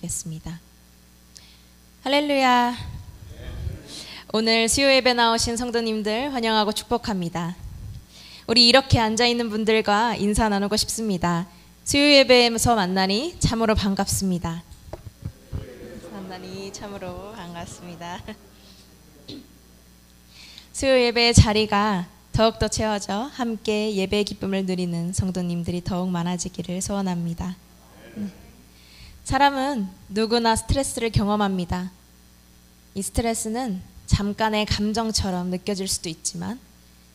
나누겠습니다. 할렐루야. 오늘 수요 예배 나오신 성도님들 환영하고 축복합니다. 우리 이렇게 앉아있는 분들과 인사 나누고 싶습니다. 수요 예배에서 만나니 참으로 반갑습니다. 만나니 참으로 반갑습니다. 수요 예배의 자리가 더욱더 채워져 함께 예배의 기쁨을 누리는 성도님들이 더욱 많아지기를 소원합니다. 사람은 누구나 스트레스를 경험합니다. 이 스트레스는 잠깐의 감정처럼 느껴질 수도 있지만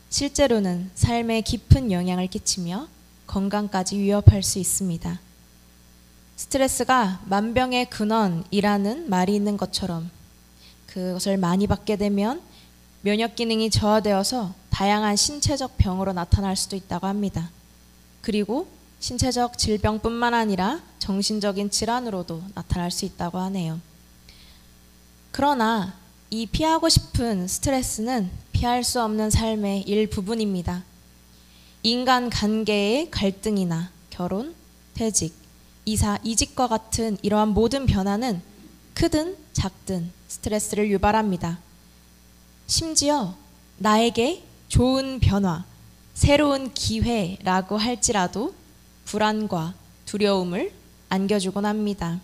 실제로는 삶에 깊은 영향을 끼치며 건강까지 위협할 수 있습니다. 스트레스가 만병의 근원이라는 말이 있는 것처럼 그것을 많이 받게 되면 면역 기능이 저하되어서 다양한 신체적 병으로 나타날 수도 있다고 합니다. 그리고 신체적 질병뿐만 아니라 정신적인 질환으로도 나타날 수 있다고 하네요. 그러나 이 피하고 싶은 스트레스는 피할 수 없는 삶의 일부분입니다. 인간 관계의 갈등이나 결혼, 퇴직, 이사, 이직과 같은 이러한 모든 변화는 크든 작든 스트레스를 유발합니다. 심지어 나에게 좋은 변화, 새로운 기회라고 할지라도 불안과 두려움을 안겨주곤 합니다.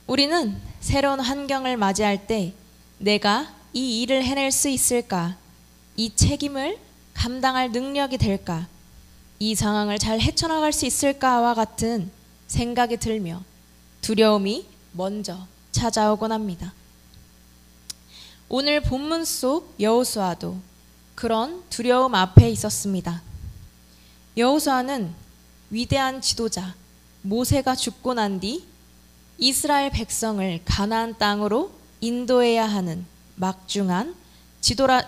우리는 새로운 환경을 맞이할 때 내가 이 일을 해낼 수 있을까? 이 책임을 감당할 능력이 될까? 이 상황을 잘 헤쳐나갈 수 있을까와 같은 생각이 들며 두려움이 먼저 찾아오곤 합니다. 오늘 본문 속 여호수아도 그런 두려움 앞에 있었습니다. 여호수아는 위대한 지도자 모세가 죽고 난 뒤 이스라엘 백성을 가나안 땅으로 인도해야 하는 막중한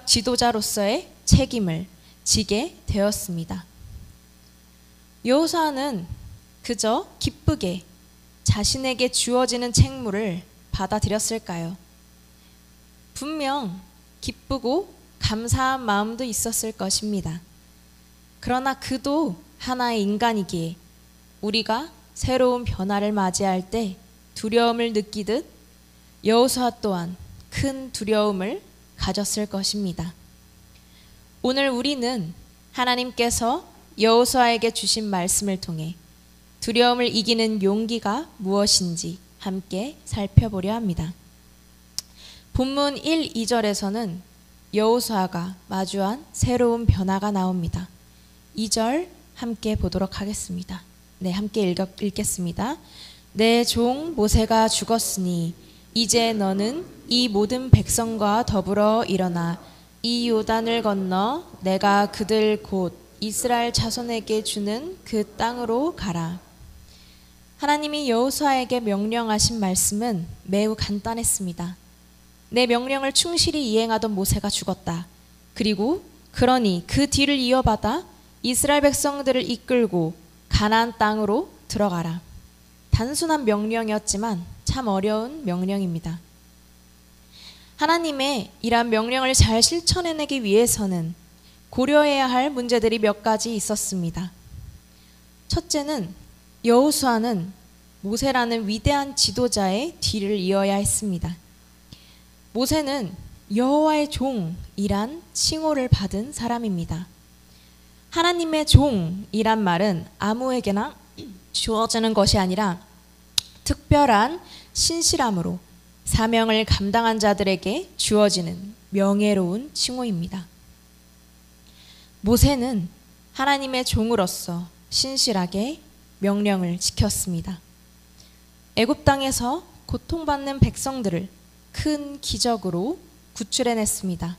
지도자로서의 책임을 지게 되었습니다. 여호수아는 그저 기쁘게 자신에게 주어지는 책무를 받아들였을까요? 분명 기쁘고 감사한 마음도 있었을 것입니다. 그러나 그도 하나의 인간이기에 우리가 새로운 변화를 맞이할 때 두려움을 느끼듯 여호수아 또한 큰 두려움을 가졌을 것입니다. 오늘 우리는 하나님께서 여호수아에게 주신 말씀을 통해 두려움을 이기는 용기가 무엇인지 함께 살펴보려 합니다. 본문 1, 2절에서는 여호수아가 마주한 새로운 변화가 나옵니다. 2절 함께 보도록 하겠습니다. 네, 함께 읽겠습니다. 내 종 모세가 죽었으니 이제 너는 이 모든 백성과 더불어 일어나 이 요단을 건너 내가 그들 곧 이스라엘 자손에게 주는 그 땅으로 가라. 하나님이 여호수아에게 명령하신 말씀은 매우 간단했습니다. 내 명령을 충실히 이행하던 모세가 죽었다. 그러니 그 뒤를 이어받아 이스라엘 백성들을 이끌고 가나안 땅으로 들어가라. 단순한 명령이었지만 참 어려운 명령입니다. 하나님의 이러한 명령을 잘 실천해내기 위해서는 고려해야 할 문제들이 몇 가지 있었습니다. 첫째는 여호수아는 모세라는 위대한 지도자의 뒤를 이어야 했습니다. 모세는 여호와의 종이란 칭호를 받은 사람입니다. 하나님의 종이란 말은 아무에게나 주어지는 것이 아니라 특별한 신실함으로 사명을 감당한 자들에게 주어지는 명예로운 칭호입니다. 모세는 하나님의 종으로서 신실하게 명령을 지켰습니다. 애굽 땅에서 고통받는 백성들을 큰 기적으로 구출해냈습니다.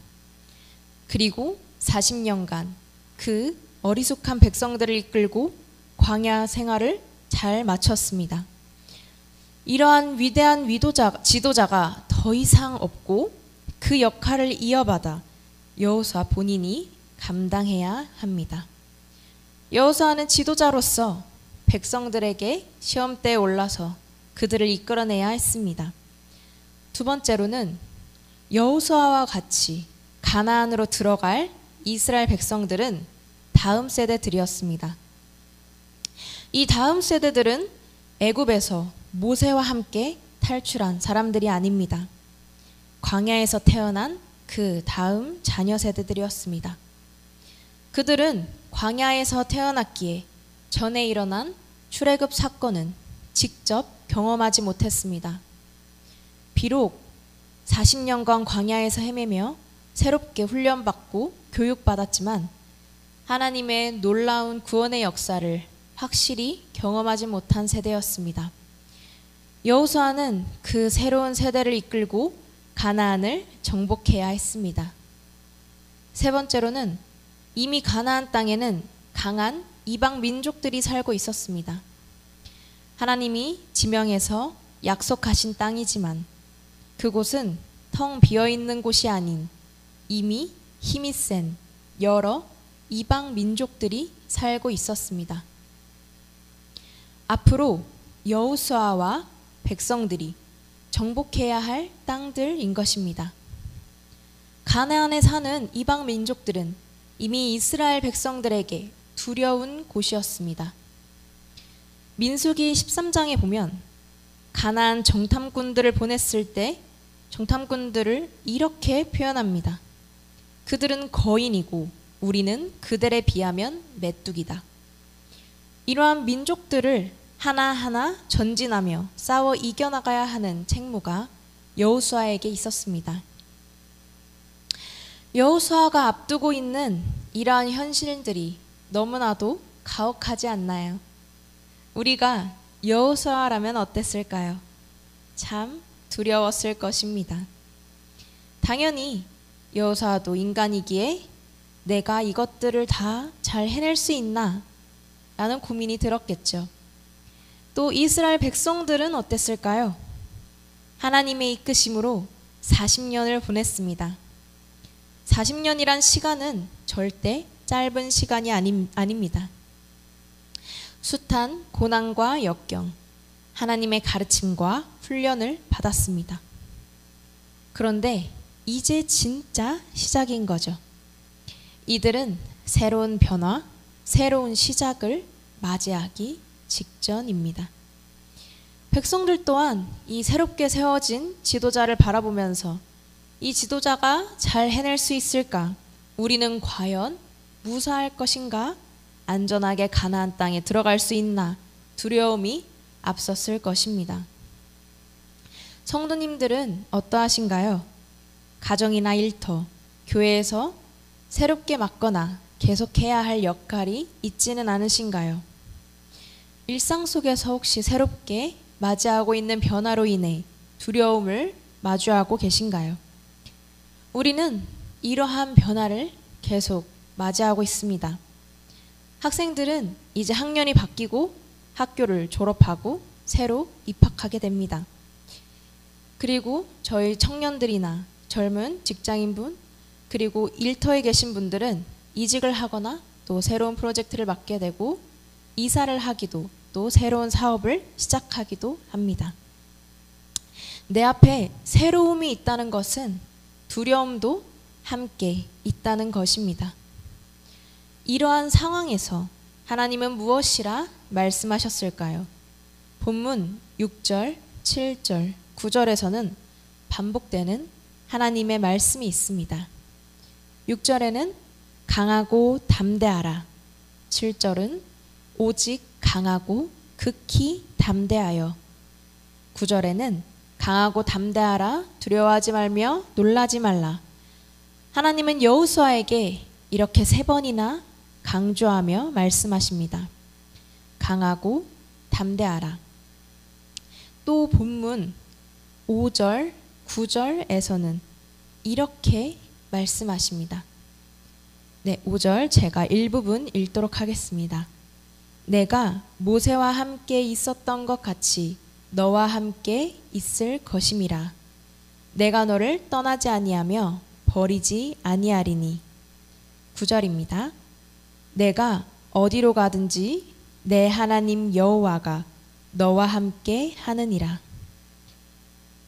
그리고 40년간 그 어리숙한 백성들을 이끌고 광야 생활을 잘 마쳤습니다. 이러한 위대한 지도자가 더 이상 없고 그 역할을 이어받아 여호수아 본인이 감당해야 합니다. 여호수아는 지도자로서 백성들에게 시험대에 올라서 그들을 이끌어내야 했습니다. 두 번째로는 여호수아와 같이 가나안으로 들어갈 이스라엘 백성들은 다음 세대들이었습니다. 이 다음 세대들은 애굽에서 모세와 함께 탈출한 사람들이 아닙니다. 광야에서 태어난 그 다음 자녀 세대들이었습니다. 그들은 광야에서 태어났기에 전에 일어난 출애굽 사건은 직접 경험하지 못했습니다. 비록 40년간 광야에서 헤매며 새롭게 훈련받고 교육받았지만 하나님의 놀라운 구원의 역사를 확실히 경험하지 못한 세대였습니다. 여호수아는 그 새로운 세대를 이끌고 가나안을 정복해야 했습니다. 세 번째로는 이미 가나안 땅에는 강한 이방 민족들이 살고 있었습니다. 하나님이 지명해서 약속하신 땅이지만 그곳은 텅 비어있는 곳이 아닌 이미 힘이 센 여러 이방 민족들이 살고 있었습니다. 앞으로 여호수아와 백성들이 정복해야 할 땅들인 것입니다. 가나안에 사는 이방 민족들은 이미 이스라엘 백성들에게 두려운 곳이었습니다. 민수기 13장에 보면 가나안 정탐꾼들을 보냈을 때 정탐꾼들을 이렇게 표현합니다. 그들은 거인이고 우리는 그들에 비하면 메뚜기다. 이러한 민족들을 하나하나 전진하며 싸워 이겨나가야 하는 책무가 여호수아에게 있었습니다. 여호수아가 앞두고 있는 이러한 현실들이 너무나도 가혹하지 않나요? 우리가 여호수아라면 어땠을까요? 참 두려웠을 것입니다. 당연히 여호수아도 인간이기에 내가 이것들을 다 잘 해낼 수 있나? 라는 고민이 들었겠죠. 또 이스라엘 백성들은 어땠을까요? 하나님의 이끄심으로 40년을 보냈습니다. 40년이란 시간은 절대 짧은 시간이 아닙니다. 숱한 고난과 역경, 하나님의 가르침과 훈련을 받았습니다. 그런데 이제 진짜 시작인 거죠. 이들은 새로운 변화, 새로운 시작을 맞이하기 직전입니다. 백성들 또한 이 새롭게 세워진 지도자를 바라보면서 이 지도자가 잘 해낼 수 있을까? 우리는 과연 무사할 것인가? 안전하게 가나안 땅에 들어갈 수 있나? 두려움이 앞섰을 것입니다. 성도님들은 어떠하신가요? 가정이나 일터, 교회에서 새롭게 맡거나 계속해야 할 역할이 있지는 않으신가요? 일상 속에서 혹시 새롭게 맞이하고 있는 변화로 인해 두려움을 마주하고 계신가요? 우리는 이러한 변화를 계속 맞이하고 있습니다. 학생들은 이제 학년이 바뀌고 학교를 졸업하고 새로 입학하게 됩니다. 그리고 저희 청년들이나 젊은 직장인분 그리고 일터에 계신 분들은 이직을 하거나 또 새로운 프로젝트를 맡게 되고 이사를 하기도 또 새로운 사업을 시작하기도 합니다. 내 앞에 새로움이 있다는 것은 두려움도 함께 있다는 것입니다. 이러한 상황에서 하나님은 무엇이라 말씀하셨을까요? 본문 6절, 7절, 9절에서는 반복되는 하나님의 말씀이 있습니다. 6절에는 강하고 담대하라. 7절은 오직 강하고 극히 담대하여. 9절에는 강하고 담대하라. 두려워하지 말며 놀라지 말라. 하나님은 여호수아에게 이렇게 3번이나 강조하며 말씀하십니다. 강하고 담대하라. 또 본문 5절, 9절에서는 이렇게 말씀하십니다. 네, 5절 제가 일부분 읽도록 하겠습니다. 내가 모세와 함께 있었던 것 같이 너와 함께 있을 것임이라. 내가 너를 떠나지 아니하며 버리지 아니하리니. 9절입니다. 내가 어디로 가든지 내 하나님 여호와가 너와 함께 하느니라.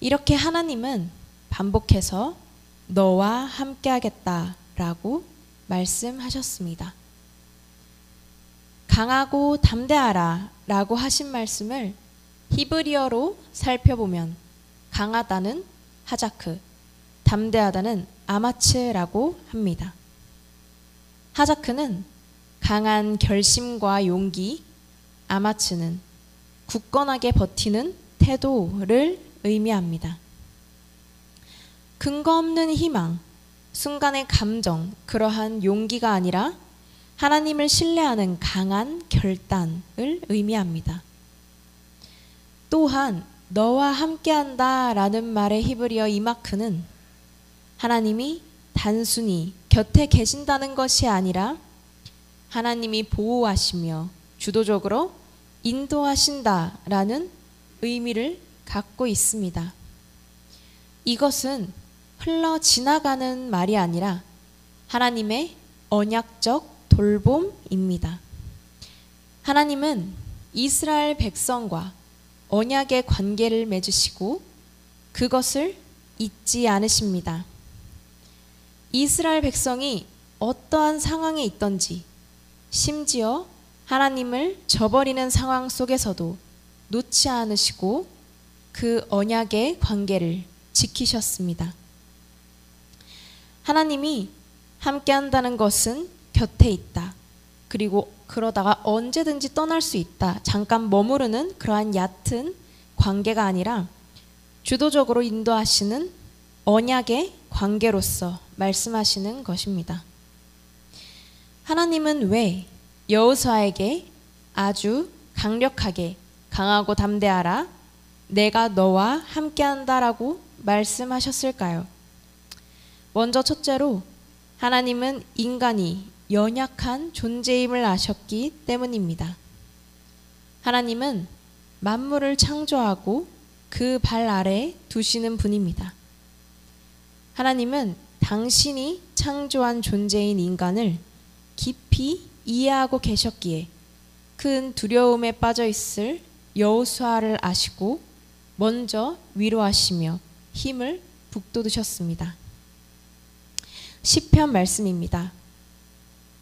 이렇게 하나님은 반복해서 너와 함께 하겠다라고 말씀하셨습니다. 강하고 담대하라 라고 하신 말씀을 히브리어로 살펴보면 강하다는 하자크, 담대하다는 아마츠라고 합니다. 하자크는 강한 결심과 용기, 아마츠는 굳건하게 버티는 태도를 의미합니다. 근거 없는 희망, 순간의 감정, 그러한 용기가 아니라 하나님을 신뢰하는 강한 결단을 의미합니다. 또한 너와 함께한다 라는 말의 히브리어 이마크는 하나님이 단순히 곁에 계신다는 것이 아니라 하나님이 보호하시며 주도적으로 인도하신다 라는 의미를 갖고 있습니다. 이것은 흘러 지나가는 말이 아니라 하나님의 언약적 돌봄입니다. 하나님은 이스라엘 백성과 언약의 관계를 맺으시고 그것을 잊지 않으십니다. 이스라엘 백성이 어떠한 상황에 있던지, 심지어 하나님을 저버리는 상황 속에서도 놓지 않으시고 그 언약의 관계를 지키셨습니다. 하나님이 함께한다는 것은 곁에 있다. 그리고 그러다가 언제든지 떠날 수 있다. 잠깐 머무르는 그러한 얕은 관계가 아니라 주도적으로 인도하시는 언약의 관계로서 말씀하시는 것입니다. 하나님은 왜 여호수아에게 아주 강력하게 강하고 담대하라, 내가 너와 함께한다라고 말씀하셨을까요? 먼저 첫째로 하나님은 인간이 연약한 존재임을 아셨기 때문입니다. 하나님은 만물을 창조하고 그 발 아래 두시는 분입니다. 하나님은 당신이 창조한 존재인 인간을 깊이 이해하고 계셨기에 큰 두려움에 빠져 있을 여호수아를 아시고 먼저 위로하시며 힘을 북돋으셨습니다. 시편 말씀입니다.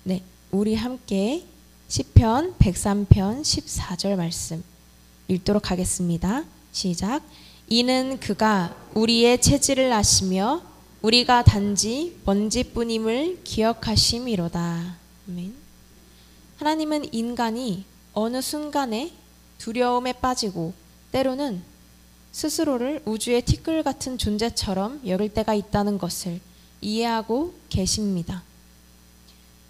네, 우리 함께 시편 103편 14절 말씀 읽도록 하겠습니다. 시작. 이는 그가 우리의 체질을 아시며 우리가 단지 먼지뿐임을 기억하심이로다. 아멘. 하나님은 인간이 어느 순간에 두려움에 빠지고 때로는 스스로를 우주의 티끌 같은 존재처럼 여길 때가 있다는 것을 이해하고 계십니다.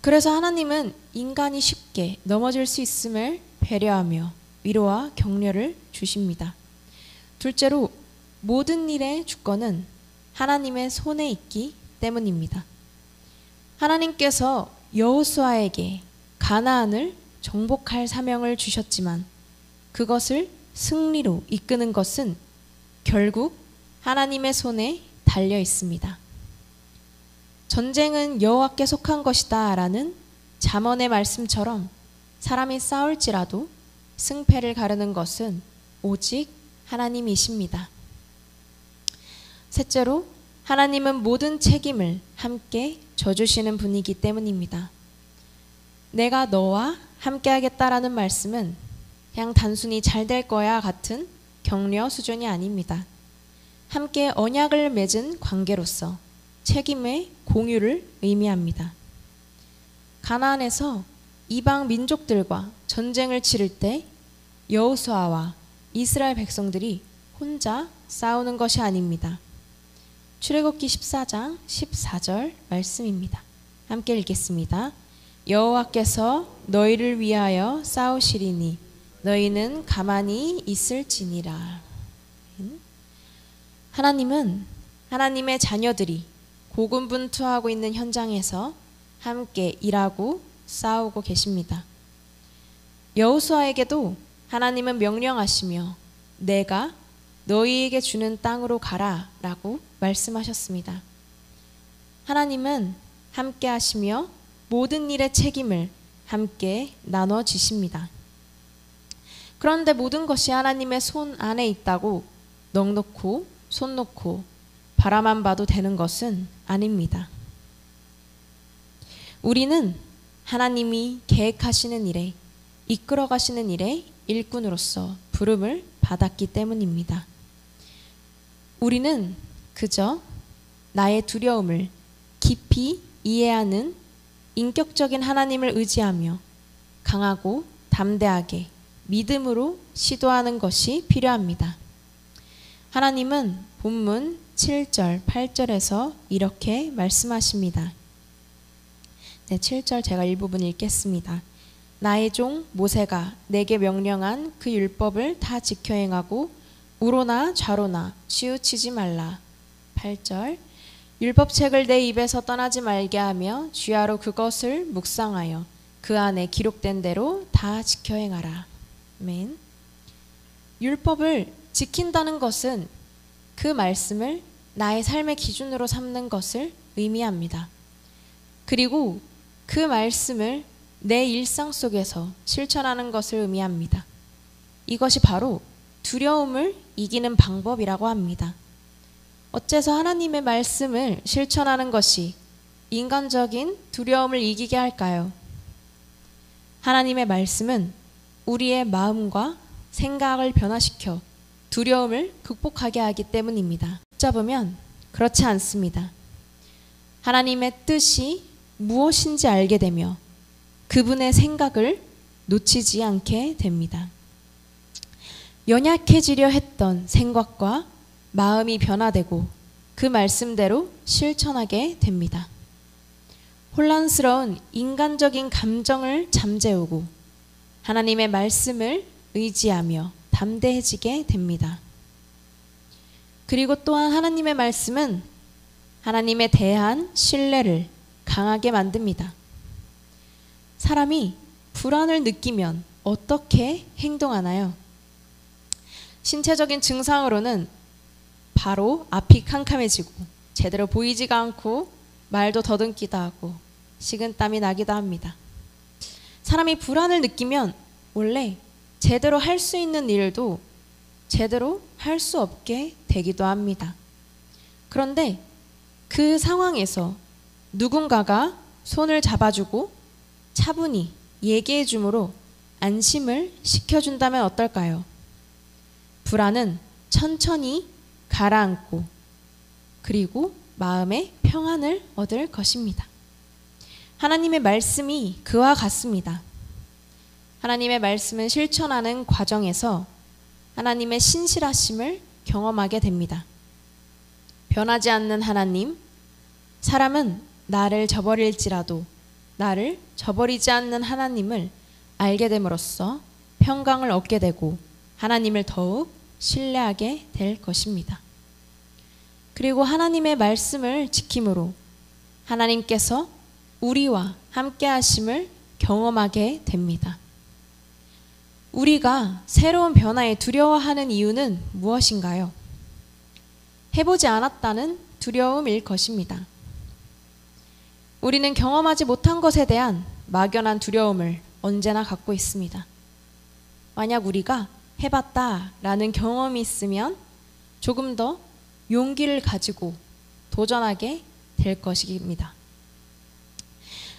그래서 하나님은 인간이 쉽게 넘어질 수 있음을 배려하며 위로와 격려를 주십니다. 둘째로 모든 일의 주권은 하나님의 손에 있기 때문입니다. 하나님께서 여호수아에게 가나안을 정복할 사명을 주셨지만 그것을 승리로 이끄는 것은 결국 하나님의 손에 달려 있습니다. 전쟁은 여호와께 속한 것이다 라는 잠언의 말씀처럼 사람이 싸울지라도 승패를 가르는 것은 오직 하나님이십니다. 셋째로 하나님은 모든 책임을 함께 져주시는 분이기 때문입니다. 내가 너와 함께 하겠다라는 말씀은 그냥 단순히 잘 될 거야 같은 격려 수준이 아닙니다. 함께 언약을 맺은 관계로서 책임의 공유를 의미합니다. 가나안에서 이방 민족들과 전쟁을 치를 때 여호수아와 이스라엘 백성들이 혼자 싸우는 것이 아닙니다. 출애굽기 14장 14절 말씀입니다. 함께 읽겠습니다. 여호와께서 너희를 위하여 싸우시리니 너희는 가만히 있을지니라. 하나님은 하나님의 자녀들이 고군분투하고 있는 현장에서 함께 일하고 싸우고 계십니다. 여호수아에게도 하나님은 명령하시며 내가 너희에게 주는 땅으로 가라 라고 말씀하셨습니다. 하나님은 함께 하시며 모든 일의 책임을 함께 나눠주십니다. 그런데 모든 것이 하나님의 손 안에 있다고 넋 놓고 손 놓고 바라만 봐도 되는 것은 아닙니다. 우리는 하나님이 계획하시는 일에 이끌어 가시는 일의 일꾼으로서 부름을 받았기 때문입니다. 우리는 그저 나의 두려움을 깊이 이해하는 인격적인 하나님을 의지하며 강하고 담대하게 믿음으로 시도하는 것이 필요합니다. 하나님은 본문 7절, 8절에서 이렇게 말씀하십니다. 네, 7절 제가 일부분 읽겠습니다. 나의 종 모세가 내게 명령한 그 율법을 다 지켜 행하고 우로나 좌로나 치우치지 말라. 8절 율법책을 내 입에서 떠나지 말게 하며 주야로 그것을 묵상하여 그 안에 기록된 대로 다 지켜 행하라. 아멘. 율법을 지킨다는 것은 그 말씀을 나의 삶의 기준으로 삼는 것을 의미합니다. 그리고 그 말씀을 내 일상 속에서 실천하는 것을 의미합니다. 이것이 바로 두려움을 이기는 방법이라고 합니다. 어째서 하나님의 말씀을 실천하는 것이 인간적인 두려움을 이기게 할까요? 하나님의 말씀은 우리의 마음과 생각을 변화시켜 두려움을 극복하게 하기 때문입니다. 붙잡으면 그렇지 않습니다. 하나님의 뜻이 무엇인지 알게 되며 그분의 생각을 놓치지 않게 됩니다. 연약해지려 했던 생각과 마음이 변화되고 그 말씀대로 실천하게 됩니다. 혼란스러운 인간적인 감정을 잠재우고 하나님의 말씀을 의지하며 담대해지게 됩니다. 그리고 또한 하나님의 말씀은 하나님에 대한 신뢰를 강하게 만듭니다. 사람이 불안을 느끼면 어떻게 행동하나요? 신체적인 증상으로는 바로 앞이 캄캄해지고 제대로 보이지가 않고 말도 더듬기도 하고 식은땀이 나기도 합니다. 사람이 불안을 느끼면 원래 제대로 할 수 있는 일도 제대로 할 수 없게 되기도 합니다. 그런데 그 상황에서 누군가가 손을 잡아주고 차분히 얘기해 주므로 안심을 시켜준다면 어떨까요? 불안은 천천히 가라앉고 그리고 마음의 평안을 얻을 것입니다. 하나님의 말씀이 그와 같습니다. 하나님의 말씀은 실천하는 과정에서 하나님의 신실하심을 경험하게 됩니다. 변하지 않는 하나님, 사람은 나를 저버릴지라도 나를 저버리지 않는 하나님을 알게 됨으로써 평강을 얻게 되고 하나님을 더욱 신뢰하게 될 것입니다. 그리고 하나님의 말씀을 지킴으로 하나님께서 우리와 함께 하심을 경험하게 됩니다. 우리가 새로운 변화에 두려워하는 이유는 무엇인가요? 해보지 않았다는 두려움일 것입니다. 우리는 경험하지 못한 것에 대한 막연한 두려움을 언제나 갖고 있습니다. 만약 우리가 해봤다라는 경험이 있으면 조금 더 용기를 가지고 도전하게 될 것입니다.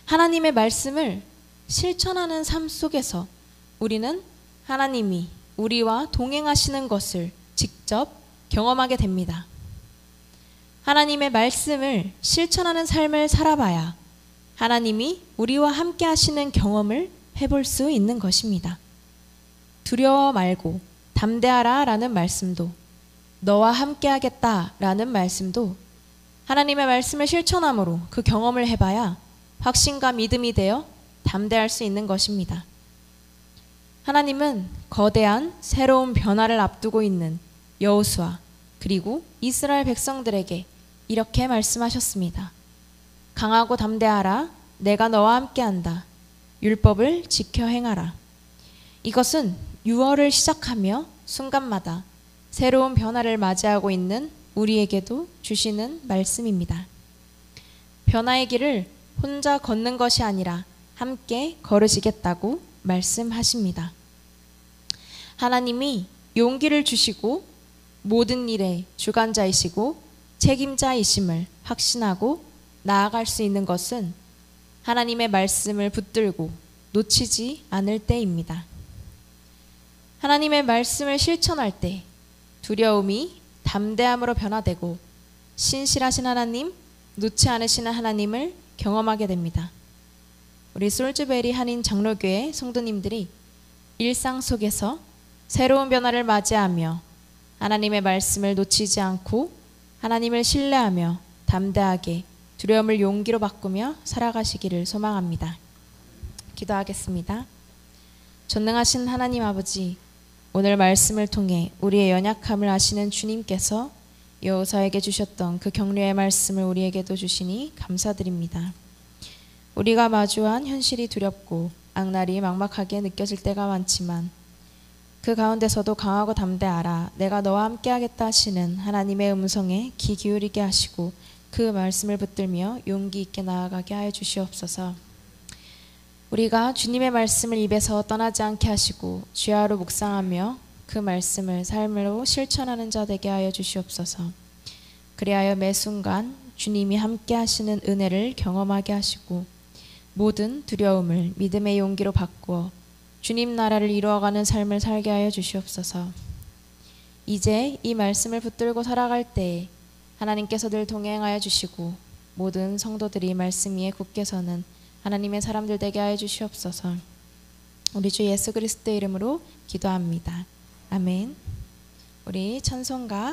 하나님의 말씀을 실천하는 삶 속에서 우리는 하나님이 우리와 동행하시는 것을 직접 경험하게 됩니다. 하나님의 말씀을 실천하는 삶을 살아봐야 하나님이 우리와 함께 하시는 경험을 해볼 수 있는 것입니다. 두려워 말고 담대하라 라는 말씀도 너와 함께 하겠다 라는 말씀도 하나님의 말씀을 실천함으로 그 경험을 해봐야 확신과 믿음이 되어 담대할 수 있는 것입니다. 하나님은 거대한 새로운 변화를 앞두고 있는 여호수아 그리고 이스라엘 백성들에게 이렇게 말씀하셨습니다. 강하고 담대하라. 내가 너와 함께한다. 율법을 지켜 행하라. 이것은 6월을 시작하며 순간마다 새로운 변화를 맞이하고 있는 우리에게도 주시는 말씀입니다. 변화의 길을 혼자 걷는 것이 아니라 함께 걸으시겠다고 말씀하십니다. 하나님이 용기를 주시고 모든 일의 주관자이시고 책임자이심을 확신하고 나아갈 수 있는 것은 하나님의 말씀을 붙들고 놓치지 않을 때입니다. 하나님의 말씀을 실천할 때 두려움이 담대함으로 변화되고 신실하신 하나님, 놓지 않으시는 하나님을 경험하게 됩니다. 우리 솔즈베리 한인 장로교회 성도님들이 일상 속에서 새로운 변화를 맞이하며 하나님의 말씀을 놓치지 않고 하나님을 신뢰하며 담대하게 두려움을 용기로 바꾸며 살아가시기를 소망합니다. 기도하겠습니다. 전능하신 하나님 아버지, 오늘 말씀을 통해 우리의 연약함을 아시는 주님께서 여호사에게 주셨던 그 격려의 말씀을 우리에게도 주시니 감사드립니다. 우리가 마주한 현실이 두렵고 악날이 막막하게 느껴질 때가 많지만 그 가운데서도 강하고 담대하라, 내가 너와 함께하겠다 하시는 하나님의 음성에 귀 기울이게 하시고 그 말씀을 붙들며 용기 있게 나아가게 하여 주시옵소서. 우리가 주님의 말씀을 입에서 떠나지 않게 하시고 주야로 묵상하며 그 말씀을 삶으로 실천하는 자 되게 하여 주시옵소서. 그리하여 매 순간 주님이 함께 하시는 은혜를 경험하게 하시고 모든 두려움을 믿음의 용기로 바꾸어 주님 나라를 이루어가는 삶을 살게 하여 주시옵소서. 이제 이 말씀을 붙들고 살아갈 때에 하나님께서 늘 동행하여 주시고 모든 성도들이 말씀 위에 굳게 서는 하나님의 사람들 되게 하여 주시옵소서. 우리 주 예수 그리스도의 이름으로 기도합니다. 아멘. 우리 찬송가